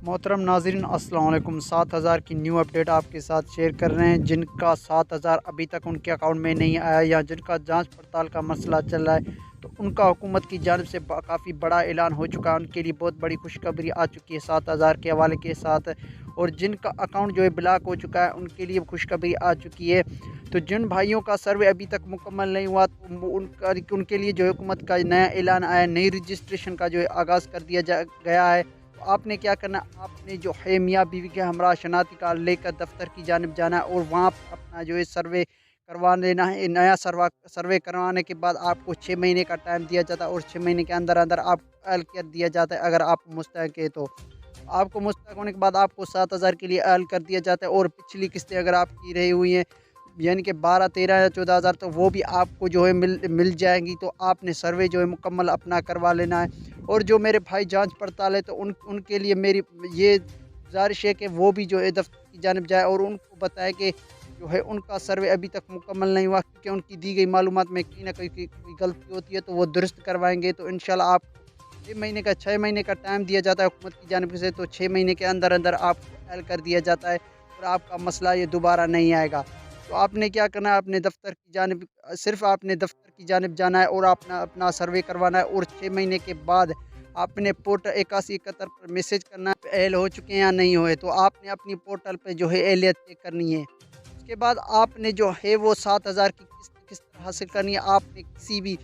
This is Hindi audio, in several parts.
मोहतरम नाज़रीन अस्सलाम वालेकुम। 7,000 की न्यू अपडेट आपके साथ शेयर कर रहे हैं। जिनका 7,000 अभी तक उनके अकाउंट में नहीं आया या जिनका जांच पड़ताल का मसला चल रहा है, तो उनका हुकूमत की जानिब से काफ़ी बड़ा ऐलान हो चुका है। उनके लिए बहुत बड़ी खुशखबरी आ चुकी है 7,000 के हवाले के साथ। और जिनका अकाउंट जो है ब्लॉक हो चुका है, उनके लिए खुशखबरी आ चुकी है। तो जिन भाइयों का सर्वे अभी तक मुकम्मल नहीं हुआ, तो उनके लिए जो है हुकूमत का नया ऐलान आया, नई रजिस्ट्रेशन का जो है आगाज़ कर दिया गया है। तो आपने क्या करना, आपने जो है मियाँ बीवी के हमरा शनाख्ती कार्ड लेकर दफ्तर की जानिब जाना है और वहाँ पर अपना जो है सर्वे करवा लेना है। नया सर्वे करवाने के बाद आपको 6 महीने का टाइम दिया जाता है और 6 महीने के अंदर अंदर आपको एल कर दिया जाता है। अगर आप मुस्तहक है तो आपको मुस्तहक होने के बाद आपको 7,000 के लिए एल कर दिया जाता है। और पिछली किस्तें अगर आपकी रही हुई हैं, यानी कि 12, 13 या 14,000, तो वो भी आपको जो है मिल जाएंगी। तो आपने सर्वे जो है मुकम्मल अपना करवा लेना है। और जो मेरे भाई जांच पड़ताल है, तो उनके लिए मेरी ये गुजारिश है कि वो भी जो है दफ्तर की जानिब जाए और उनको बताए कि जो है उनका सर्वे अभी तक मुकम्मल नहीं हुआ, क्योंकि उनकी दी गई मालूमात में कहीं ना कहीं कोई गलती होती है, तो वो दुरुस्त करवाएंगे। तो इंशाल्लाह आप 6 महीने का टाइम दिया जाता है हुकूमत की जानिब से। तो 6 महीने के अंदर अंदर आपको एल कर दिया जाता है और आपका मसला ये दोबारा नहीं आएगा। तो आपने क्या करना है, अपने दफ्तर की जानिब सिर्फ आपने दफ्तर की जानिब जाना है और अपना अपना सर्वे करवाना है। और 6 महीने के बाद आपने पोर्टल 8171 पर मैसेज करना है एल हो चुके हैं या नहीं हुए। तो आपने अपनी पोर्टल पे जो है एलियत चेक करनी है। उसके बाद आपने जो है वो 7,000 की किस्त किस तरह हासिल करनी है। आपने किसी भी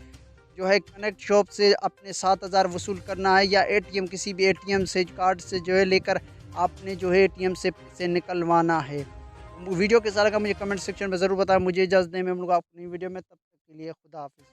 जो है कनेक्ट शॉप से अपने 7,000 वसूल करना है, या एटीएम किसी भी एटीएम से कार्ड से जो है लेकर आपने जो है एटीएम से पैसे निकलवाना है। वीडियो कैसा लगा मुझे कमेंट सेक्शन में ज़रूर बताएं। मुझे इजाज़त दें, मैं मिलूँगा अपनी वीडियो में, तब तक के लिए खुदा हाफ़िज़।